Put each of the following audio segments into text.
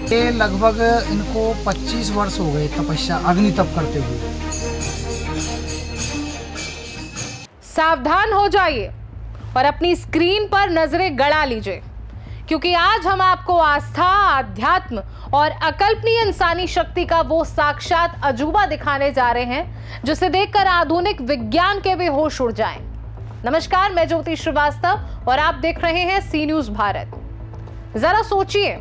ये लगभग इनको 25 वर्ष हो गए तपस्या अग्नि तप करते हुए। सावधान हो जाइए और अपनी स्क्रीन पर नजरें गड़ा लीजिए, क्योंकि आज हम आपको आस्था, आध्यात्म और अकल्पनीय इंसानी शक्ति का वो साक्षात अजूबा दिखाने जा रहे हैं जिसे देखकर आधुनिक विज्ञान के भी होश उड़ जाएं। नमस्कार, मैं ज्योति श्रीवास्तव और आप देख रहे हैं सी न्यूज भारत। जरा सोचिए,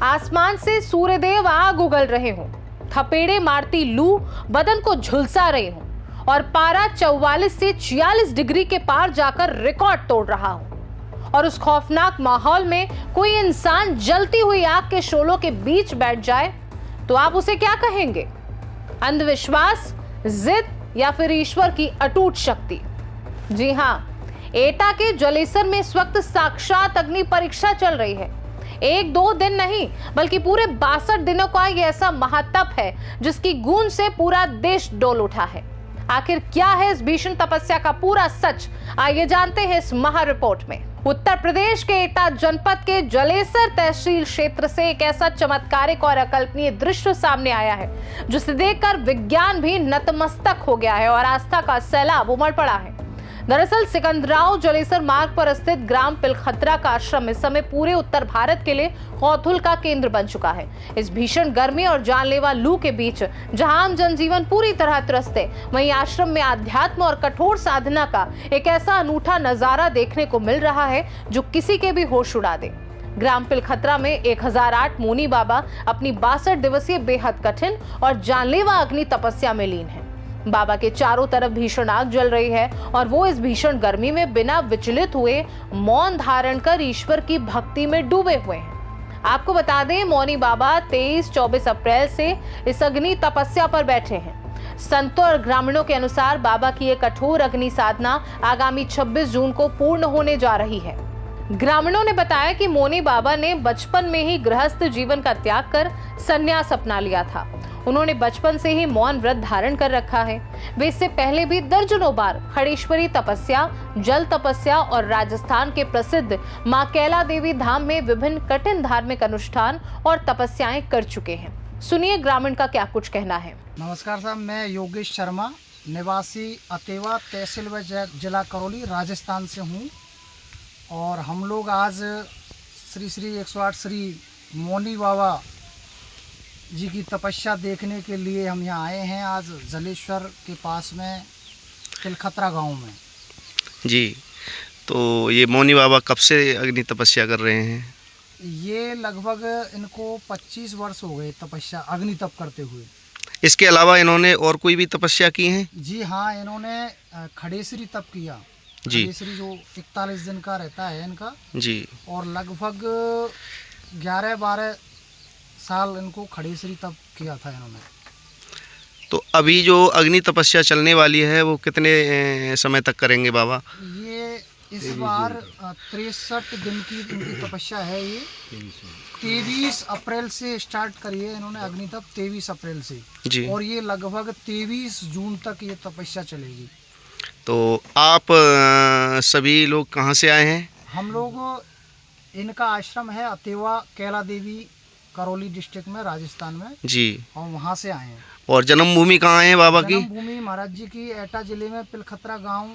आसमान से सूर्यदेव आग उगल रहे हों, थपेड़े मारती लू बदन को झुलसा रही हो और पारा 44 से 46 डिग्री के पार जाकर रिकॉर्ड तोड़ रहा हो, और उस खौफनाक माहौल में कोई इंसान जलती हुई आग के शोलों के बीच बैठ जाए तो आप उसे क्या कहेंगे? अंधविश्वास, जिद या फिर ईश्वर की अटूट शक्ति? जी हां, एटा के जलेसर में इस वक्त साक्षात अग्नि परीक्षा चल रही है। एक दो दिन नहीं बल्कि पूरे 62 दिनों का ये ऐसा महातप है जिसकी गूंज से पूरा देश डोल उठा है। आखिर क्या है इस भीषण तपस्या का पूरा सच? आइए जानते हैं इस महा रिपोर्ट में। उत्तर प्रदेश के एटा जनपद के जलेसर तहसील क्षेत्र से एक ऐसा चमत्कारिक और अकल्पनीय दृश्य सामने आया है जिसे देखकर विज्ञान भी नतमस्तक हो गया है और आस्था का सैलाब उमड़ पड़ा है। दरअसल सिकंदराव जलेसर मार्ग पर स्थित ग्राम पिलखतरा का आश्रम इस समय पूरे उत्तर भारत के लिए कौतूहल का केंद्र बन चुका है। इस भीषण गर्मी और जानलेवा लू के बीच जहां आम जनजीवन पूरी तरह त्रस्त है, वहीं आश्रम में आध्यात्म और कठोर साधना का एक ऐसा अनूठा नजारा देखने को मिल रहा है जो किसी के भी होश उड़ा दे। ग्राम पिलखतरा में 1008 मोनी बाबा अपनी 62 दिवसीय बेहद कठिन और जानलेवा अग्नि तपस्या में लीन है। बाबा के चारों तरफ भीषण आग जल रही है और वो इस भीषण गर्मी में बिना विचलित हुए मौन धारण कर ईश्वर की भक्ति में डूबे हुए हैं। आपको बता दें, मौनी बाबा 23-24 अप्रैल से इस अग्नि तपस्या पर बैठे हैं। संतों और ग्रामीणों के अनुसार बाबा की ये कठोर अग्नि साधना आगामी 26 जून को पूर्ण होने जा रही है। ग्रामीणों ने बताया कि मौनी बाबा ने बचपन में ही गृहस्थ जीवन का त्याग कर संन्यास अपना लिया था। उन्होंने बचपन से ही मौन व्रत धारण कर रखा है। वे इससे पहले भी दर्जनों बार खड़ेश्वरी तपस्या, जल तपस्या और राजस्थान के प्रसिद्ध मां कैला देवी धाम में विभिन्न कठिन धार्मिक अनुष्ठान और तपस्याएं कर चुके हैं। सुनिए ग्रामीण का क्या कुछ कहना है। नमस्कार साहब, मैं योगेश शर्मा, निवासी अतेवा तहसील व जिला करौली, राजस्थान से हूँ। और हम लोग आज श्री 108 श्री मौनी बाबा जी की तपस्या देखने के लिए हम यहाँ आए हैं। आज जलेश्वर के पास में पिलखतरा गांव में। जी, तो ये मौनी बाबा कब से अग्नि तपस्या कर रहे हैं? ये लगभग इनको 25 वर्ष हो गए तपस्या अग्नि तप करते हुए। इसके अलावा इन्होंने और कोई भी तपस्या की है? जी हाँ, इन्होंने खड़ेसरी तप किया। जी, खड़ेसरी जो 41 दिन का रहता है इनका जी, और लगभग 11-12 साल इनको खड़ेसरी तप किया था इन्होंने। तो अभी जो अग्नि तपस्या चलने वाली है वो कितने समय तक करेंगे बाबा? ये इस बार 63 दिन की इनकी तपस्या है। ये 23 अप्रैल से स्टार्ट करी है इन्होंने अग्नि तप, 23 अप्रैल से जी, और ये लगभग 23 जून तक ये तपस्या चलेगी। तो आप सभी लोग कहाँ से आए हैं? हम लोग, इनका आश्रम है अतेवा कैला देवी, करौली डिस्ट्रिक्ट में, राजस्थान में जी, और वहाँ से आए हैं। और जन्मभूमि कहाँ है बाबा की? जन्मभूमि महाराज जी की एटा जिले में पिलखतरा गांव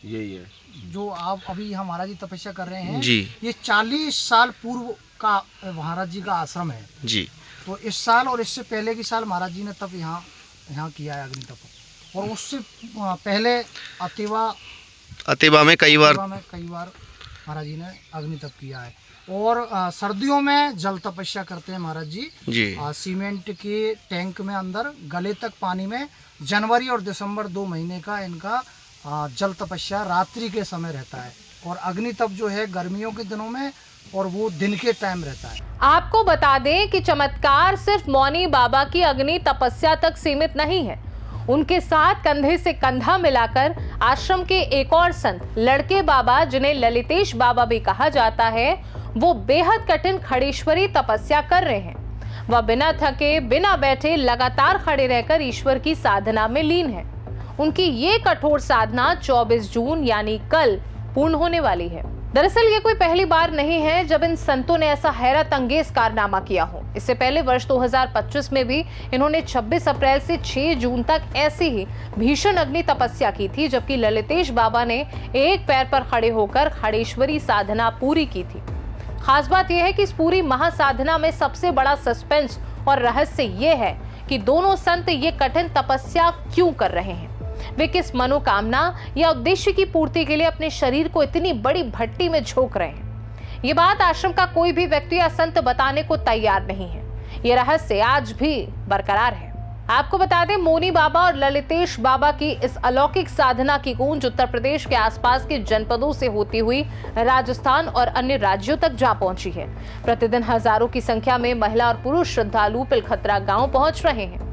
यही है जो आप अभी हम महाराज जी तपस्या कर रहे हैं। जी, ये 40 साल पूर्व का महाराज जी का आश्रम है। जी, तो इस साल और इससे पहले की साल महाराज जी ने तप यहाँ किया है अग्नि तप, और उससे पहले अतेवा में कई बार महाराज जी ने अग्नि तप किया है। और सर्दियों में जल तपस्या करते हैं महाराज जी। जी, सीमेंट के टैंक में अंदर गले तक पानी में, जनवरी और दिसंबर 2 महीने का इनका जल तपस्या रात्रि के समय रहता है। और अग्नि तप जो है गर्मियों के दिनों में, और वो दिन के टाइम रहता है। आपको बता दें कि चमत्कार सिर्फ मौनी बाबा की अग्नि तपस्या तक सीमित नहीं है। उनके साथ कंधे से कंधा मिलाकर आश्रम के एक और संत लड़के बाबा, जिन्हें ललितेश बाबा भी कहा जाता है, वो बेहद कठिन खड़ेश्वरी तपस्या कर रहे हैं। वह बिना थके, बिना बैठे लगातार खड़े रहकर ईश्वर की साधना में लीन है। उनकी ये कठोर साधना 24 जून यानी कल पूर्ण होने वाली है। दरअसल ये कोई पहली बार नहीं है जब इन संतों ने ऐसा हैरत अंगेज कारनामा किया हो। इससे पहले वर्ष 2025 में भी इन्होंने 26 अप्रैल से 6 जून तक ऐसी ही भीषण अग्नि तपस्या की थी, जबकि ललितेश बाबा ने एक पैर पर खड़े होकर खड़ेश्वरी साधना पूरी की थी। खास बात यह है कि इस पूरी महासाधना में सबसे बड़ा सस्पेंस और रहस्य ये है कि दोनों संत ये कठिन तपस्या क्यों कर रहे हैं, वे किस मनोकामना या उद्देश्य की पूर्ति के लिए अपने शरीर को इतनी बड़ी भट्टी में झोंक रहे हैं। ये बात आश्रम का कोई भी व्यक्ति या संत बताने को तैयार नहीं है। ये रहस्य आज भी बरकरार है। आपको बता दें, मोनी बाबा और ललितेश बाबा की इस अलौकिक साधना की गूंज उत्तर प्रदेश के आसपास के जनपदों से होती हुई राजस्थान और अन्य राज्यों तक जा पहुंची है। प्रतिदिन हजारों की संख्या में महिला और पुरुष श्रद्धालु पिलखतरा गांव पहुंच रहे हैं।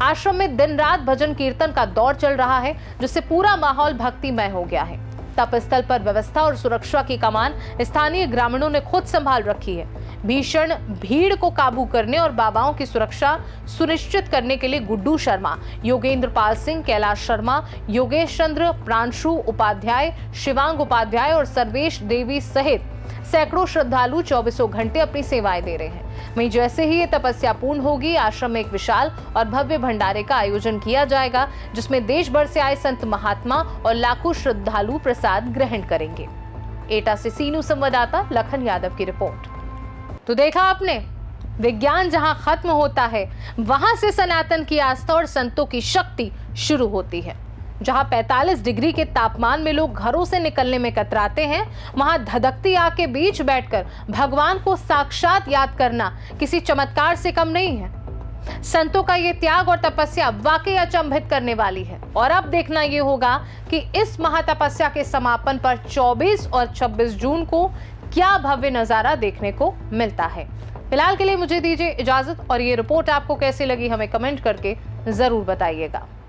आश्रम में दिन रात भजन कीर्तन का दौर चल रहा है, जिससे पूरा माहौल भक्तिमय हो गया है। तपस्थल पर व्यवस्था और सुरक्षा की कमान स्थानीय ग्रामीणों ने खुद संभाल रखी है। भीषण भीड़ को काबू करने और बाबाओं की सुरक्षा सुनिश्चित करने के लिए गुड्डू शर्मा, योगेंद्र पाल सिंह, कैलाश शर्मा, योगेश चंद्र, प्रांशु उपाध्याय, शिवांग उपाध्याय और सर्वेश देवी सहित सैकड़ों श्रद्धालु 24 घंटे अपनी सेवाएं दे रहे हैं। वहीं जैसे ही ये तपस्या पूर्ण होगी, आश्रम में एक विशाल और भव्य भंडारे का आयोजन किया जाएगा, जिसमें देश भर से आए संत महात्मा और लाखों श्रद्धालु प्रसाद ग्रहण करेंगे। एटा से सीनू संवाददाता लखन यादव की रिपोर्ट। तो देखा आपने, विज्ञान जहां खत्म होता है, वहां से सनातन की आस्था और संतों की शक्ति शुरू होती है। जहां 45 डिग्री के तापमान में लोग घरों से निकलने में कतराते हैं, वहां धधकती आग के बीच बैठकर भगवान को साक्षात याद करना किसी चमत्कार से कम नहीं है। संतों का ये त्याग और तपस्या वाकई अचंभित करने वाली है। और अब देखना ये होगा कि इस महातपस्या के समापन पर 24 और 26 जून को क्या भव्य नजारा देखने को मिलता है। फिलहाल के लिए मुझे दीजिए इजाजत, और ये रिपोर्ट आपको कैसी लगी हमें कमेंट करके जरूर बताइएगा।